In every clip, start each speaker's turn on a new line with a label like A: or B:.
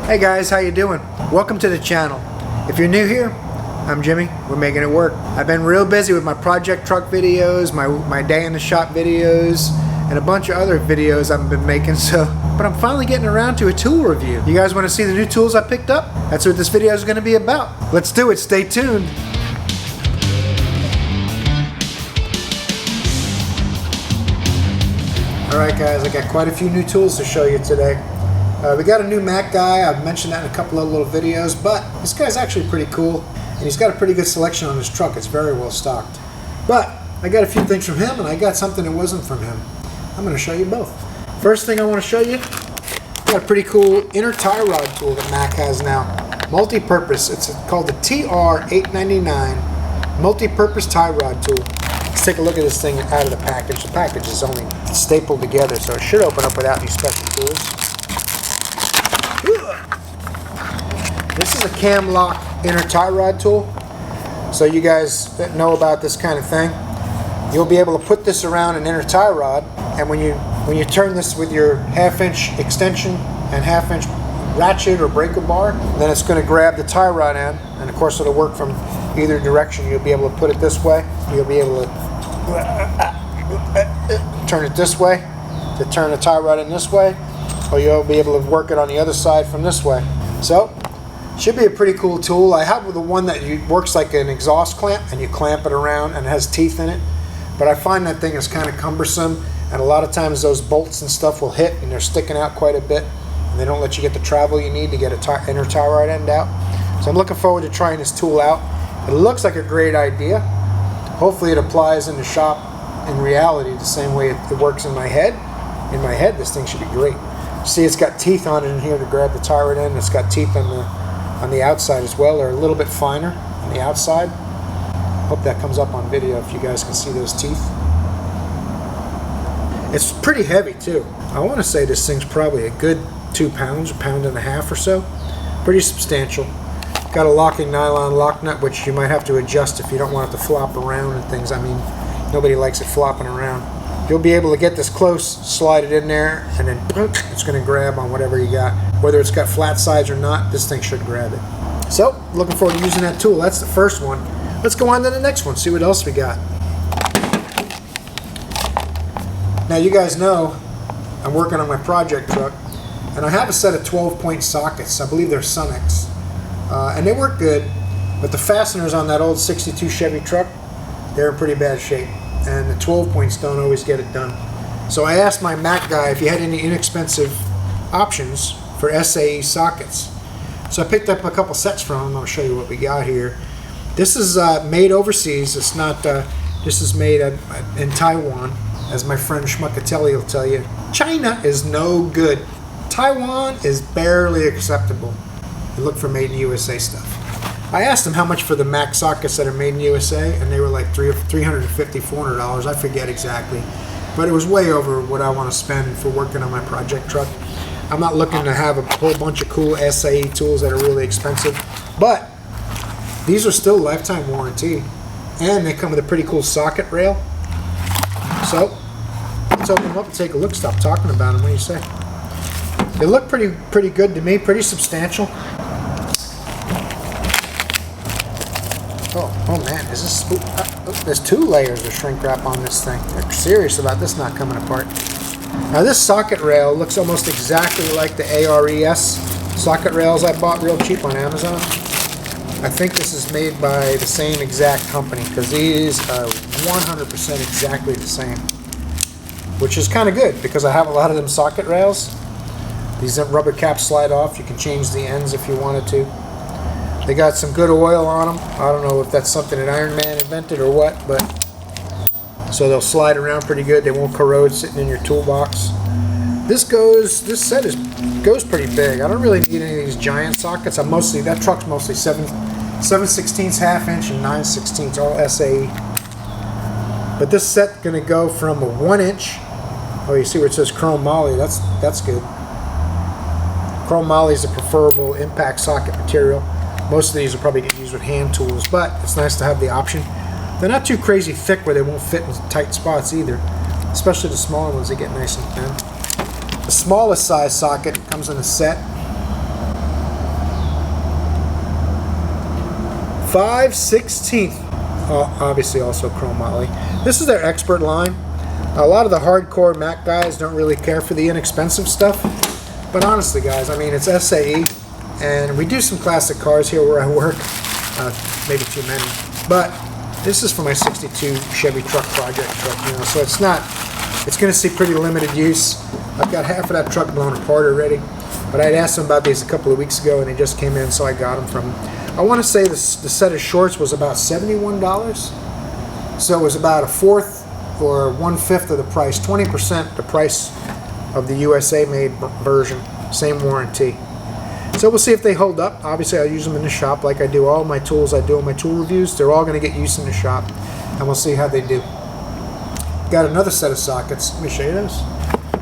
A: Hey guys, how you doing? Welcome to the channel. If you're new here, I'm Jimmy. We're making it work. I've been real busy with my project truck videos, my day in the shop videos, and a bunch of other videos I've been making, but I'm finally getting around to a tool review. You guys want to see the new tools I picked up? That's what this video is going to be about. Let's do it. Stay tuned. Alright guys, I got quite a few new tools to show you today. We got a new Mac guy. I've mentioned that in a couple of little videos, but this guy's actually pretty cool, and he's got a pretty good selection on his truck. It's very well stocked. But I got a few things from him, and I got something that wasn't from him. I'm going to show you both. First thing I want to show you, I got a pretty cool inner tie rod tool that Mac has now. Multi-purpose. It's called the TR899 multi-purpose tie rod tool. Let's take a look at this thing out of the package. The package is only stapled together, so it should open up without any special tools. This is a cam lock inner tie rod tool. So you guys that know about this kind of thing, you'll be able to put this around an inner tie rod, and when you turn this with your 1/2" extension and 1/2" ratchet or breaker bar, then it's going to grab the tie rod end, and of course it'll work from either direction. You'll be able to put it this way. You'll be able to turn it this way to turn the tie rod in this way, or you'll be able to work it on the other side from this way. So should be a pretty cool tool. I have the one that works like an exhaust clamp, and you clamp it around and it has teeth in it, but I find that thing is kind of cumbersome, and a lot of times those bolts and stuff will hit and they're sticking out quite a bit, and they don't let you get the travel you need to get an inner tie rod end out. So I'm looking forward to trying this tool out. It looks like a great idea. Hopefully it applies in the shop in reality the same way it works in my head. In my head, this thing should be great. See, it's got teeth on it in here to grab the tie rod end. It's got teeth on the outside as well. They're a little bit finer on the outside. Hope that comes up on video if you guys can see those teeth. It's pretty heavy too. I want to say this thing's probably a good 2 pounds, 1.5 pounds or so. Pretty substantial. Got a locking nylon lock nut, which you might have to adjust if you don't want it to flop around and things. I mean, nobody likes it flopping around. You'll be able to get this close, slide it in there, and then it's going to grab on whatever you got. Whether it's got flat sides or not, this thing should grab it. So, looking forward to using that tool. That's the first one. Let's go on to the next one, see what else we got. Now, you guys know I'm working on my project truck, and I have a set of 12-point sockets. I believe they're Sunex. And they work good, but the fasteners on that old 62 Chevy truck, they're in pretty bad shape, and the 12 points don't always get it done. So I asked my Mac guy if he had any inexpensive options for SAE sockets. So I picked up a couple sets from him. I'll show you what we got here. This is made overseas. It's not. This is made in Taiwan, as my friend Schmuckatelli will tell you. China is no good. Taiwan is barely acceptable. You look for made in USA stuff. I asked them how much for the Mac sockets that are made in USA, and they were like $350, $400. I forget exactly, but it was way over what I want to spend for working on my project truck. I'm not looking to have a whole bunch of cool SAE tools that are really expensive, but these are still lifetime warranty, and they come with a pretty cool socket rail. So let's open them up and take a look. Stop talking about them. What do you say? They look pretty good to me. Pretty substantial. Oh man, is this? There's 2 layers of shrink wrap on this thing. They're serious about this not coming apart. Now this socket rail looks almost exactly like the ARES socket rails I bought real cheap on Amazon. I think this is made by the same exact company, because these are 100% exactly the same, which is kind of good because I have a lot of them socket rails. These rubber caps slide off. You can change the ends if you wanted to. They got some good oil on them. I don't know if that's something that Iron Man invented or what, but so they'll slide around pretty good. They won't corrode sitting in your toolbox. This set goes pretty big. I don't really need any of these giant sockets. That truck's mostly 7/16 1/2" and 9/16 all SAE. But this set's gonna go from a 1-inch. Oh, you see where it says chrome moly? That's good. Chrome moly is a preferable impact socket material. Most of these will probably get used with hand tools, but it's nice to have the option. They're not too crazy thick where they won't fit in tight spots either, especially the smaller ones. They get nice and thin. The smallest size socket comes in a set. 5/16. Obviously also chromoly. This is their expert line. A lot of the hardcore Mac guys don't really care for the inexpensive stuff. But honestly, guys, I mean, it's SAE. And we do some classic cars here where I work. Maybe too many. But this is for my 62 Chevy truck project truck, you know, so it's not, it's going to see pretty limited use. I've got half of that truck blown apart already. But I'd asked them about these a couple of weeks ago and they just came in, so I got them from them. I want to say the set of shorts was about $71. So it was about a fourth or 1/5 of the price, 20% the price of the USA made version, same warranty. So we'll see if they hold up. Obviously I'll use them in the shop like I do all my tools I do in my tool reviews. They're all going to get used in the shop and we'll see how they do. Got another set of sockets. Let me show you those.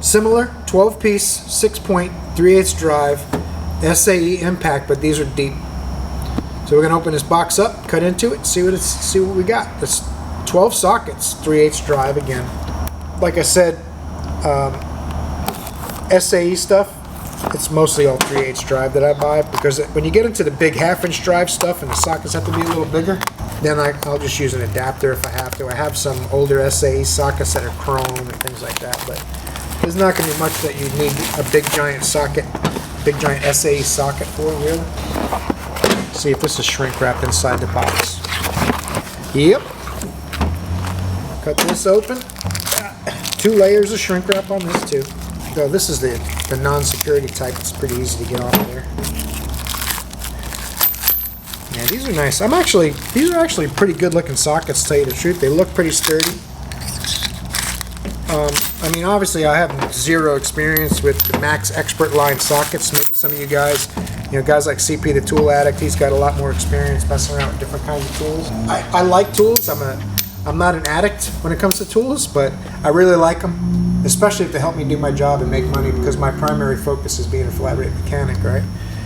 A: Similar 12-piece 6-point 3/8 drive SAE impact, but these are deep. So we're going to open this box up, cut into it, see what we got. It's 12 sockets, 3/8 drive again. Like I said, SAE stuff, it's mostly all 3/8 drive that I buy, because when you get into the big 1/2-inch drive stuff and the sockets have to be a little bigger, then I'll just use an adapter if I have to. I have some older SAE sockets that are chrome and things like that, but there's not going to be much that you need a big giant socket, big giant SAE socket for, really. See if this is shrink wrapped inside the box. Yep. Cut this open. 2 layers of shrink wrap on this too. So this is the non-security type. It's pretty easy to get off there. Yeah, these are nice. These are actually pretty good looking sockets, to tell you the truth. They look pretty sturdy. I mean, obviously I have 0 experience with the Max Expert line sockets. Maybe some of you guys, you know, guys like CP the Tool Addict, he's got a lot more experience messing around with different kinds of tools. I like tools. I'm not an addict when it comes to tools, but I really like them, especially if they help me do my job and make money, because my primary focus is being a flat rate mechanic, right?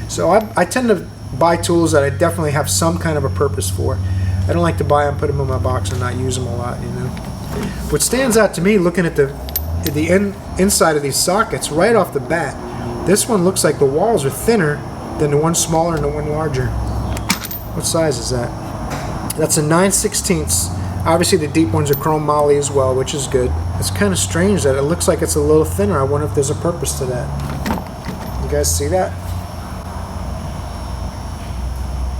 A: So I tend to buy tools that I definitely have some kind of a purpose for. I don't like to buy them, put them in my box, and not use them a lot, you know. What stands out to me, looking at the inside of these sockets right off the bat, this one looks like the walls are thinner than the one smaller and the one larger. What size is that? That's a 9/16. Obviously the deep ones are chrome moly as well, which is good. It's kind of strange that it looks like it's a little thinner. I wonder if there's a purpose to that. You guys see that?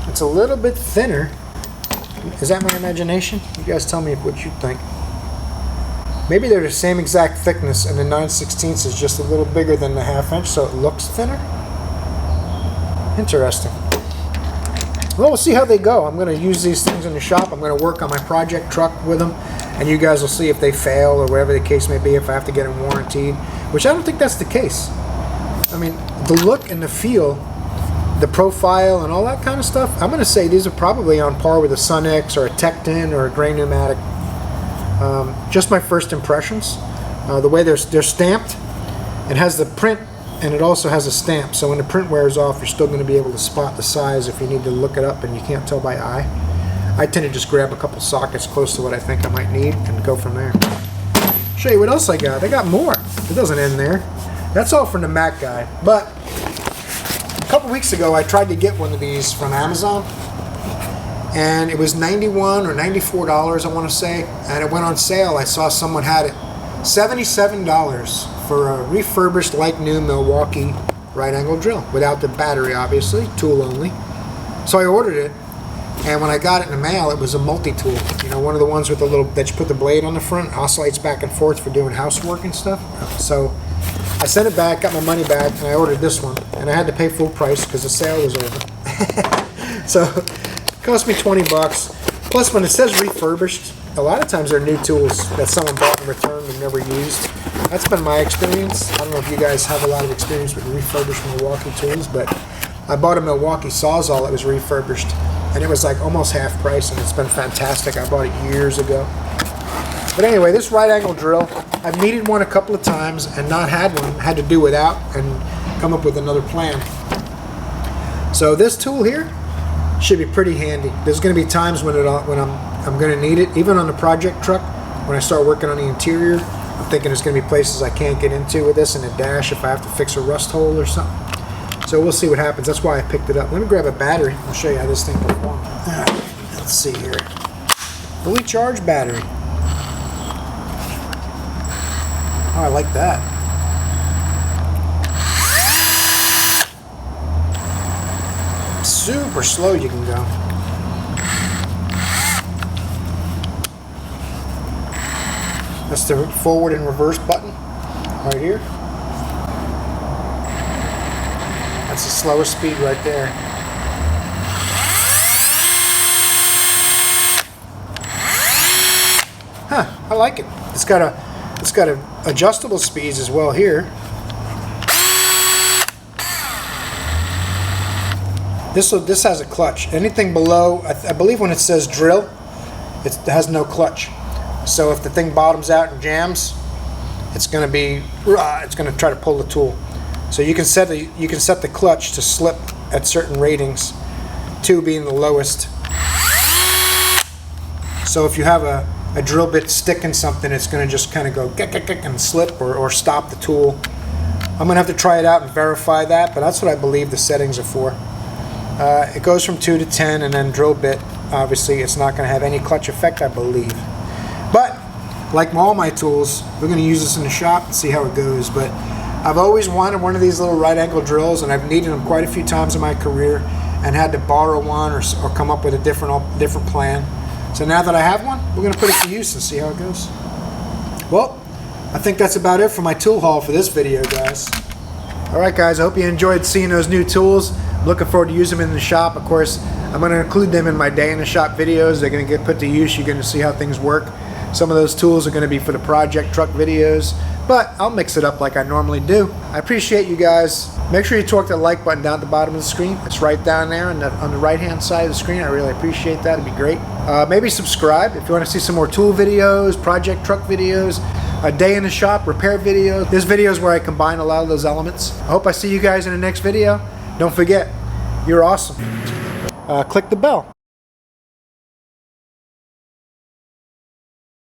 A: It's a little bit thinner. Is that my imagination? You guys tell me what you think. Maybe they're the same exact thickness and the 9/16 is just a little bigger than the 1/2 inch, so it looks thinner. Interesting. Well, we'll see how they go. I'm going to use these things in the shop. I'm going to work on my project truck with them, and you guys will see if they fail or whatever the case may be, if I have to get them warranted, which I don't think that's the case. I mean, the look and the feel, the profile and all that kind of stuff, I'm going to say these are probably on par with a Sun X or a Tecton or a Gray Pneumatic. Just my first impressions. The way they're stamped, it has the print and it also has a stamp, so when the print wears off you're still going to be able to spot the size if you need to look it up and you can't tell by eye. I tend to just grab a couple sockets close to what I think I might need and go from there. Show you what else I got. I got more. It doesn't end there. That's all from the Mac guy. But a couple weeks ago I tried to get one of these from Amazon, and it was $91 or $94, I want to say, and it went on sale. I saw someone had it $77 for a refurbished like new Milwaukee right angle drill, without the battery obviously, tool only. So I ordered it, and when I got it in the mail, it was a multi-tool, you know, one of the ones with the little, that you put the blade on the front, oscillates back and forth for doing housework and stuff. So I sent it back, got my money back, and I ordered this one, and I had to pay full price because the sale was over. So it cost me 20 bucks. Plus, when it says refurbished, a lot of times they're new tools that someone bought and returned and never used. That's been my experience. I don't know if you guys have a lot of experience with refurbished Milwaukee tools, but I bought a Milwaukee Sawzall that was refurbished, and it was like almost half price, and it's been fantastic. I bought it years ago. But anyway, this right angle drill, I've needed one a couple of times and not had one, had to do without and come up with another plan. So this tool here should be pretty handy. There's going to be times when I'm going to need it, even on the project truck. When I start working on the interior, I'm thinking there's going to be places I can't get into with this in a dash if I have to fix a rust hole or something. So we'll see what happens. That's why I picked it up. Let me grab a battery. I'll show you how this thing performs. Let's see here. Fully charged battery. Oh, I like that. Super slow you can go. That's the forward and reverse button right here. That's the slowest speed right there. Huh, I like it. It's got a adjustable speeds as well here. This has a clutch. Anything below, I believe when it says drill, it has no clutch. So if the thing bottoms out and jams, it's going to try to pull the tool. So you can set the clutch to slip at certain ratings, 2 being the lowest. So if you have a drill bit sticking something, it's going to just kind of go and slip or stop the tool. I'm going to have to try it out and verify that, but that's what I believe the settings are for. It goes from 2 to 10, and then drill bit, obviously it's not going to have any clutch effect, I believe. But like all my tools, we're going to use this in the shop and see how it goes. But I've always wanted one of these little right angle drills, and I've needed them quite a few times in my career and had to borrow one or come up with a different plan. So now that I have one, we're going to put it to use and see how it goes. Well, I think that's about it for my tool haul for this video, guys. Alright guys, I hope you enjoyed seeing those new tools. I'm looking forward to using them in the shop. Of course, I'm going to include them in my day in the shop videos. They're going to get put to use. You're going to see how things work. Some of those tools are going to be for the project truck videos, but I'll mix it up like I normally do. I appreciate you guys. Make sure you torque that like button down at the bottom of the screen. It's right down there on the right hand side of the screen. I really appreciate that. It'd be great. Maybe subscribe if you want to see some more tool videos, project truck videos, a day in the shop repair video. There's videos where I combine a lot of those elements. I hope I see you guys in the next video. Don't forget, you're awesome. Click the bell.